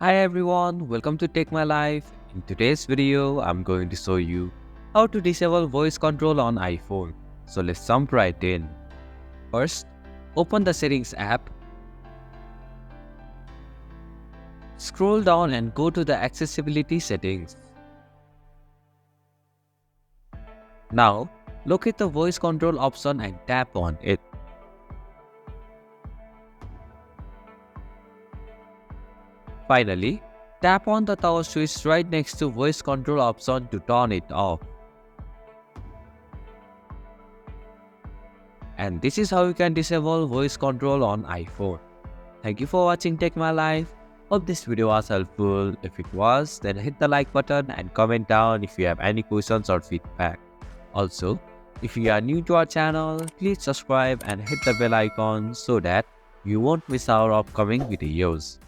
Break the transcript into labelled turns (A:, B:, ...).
A: Hi everyone, welcome to Take My Life. In today's video, I'm going to show you how to disable voice control on iPhone. So let's jump right in. First, open the Settings app, scroll down and go to the Accessibility settings. Now, locate the voice control option and tap on it. Finally, tap on the power switch right next to voice control option to turn it off. And this is how you can disable voice control on iPhone. Thank you for watching Take My Life. Hope this video was helpful. If it was, then hit the like button and comment down if you have any questions or feedback. Also, if you are new to our channel, please subscribe and hit the bell icon so that you won't miss our upcoming videos.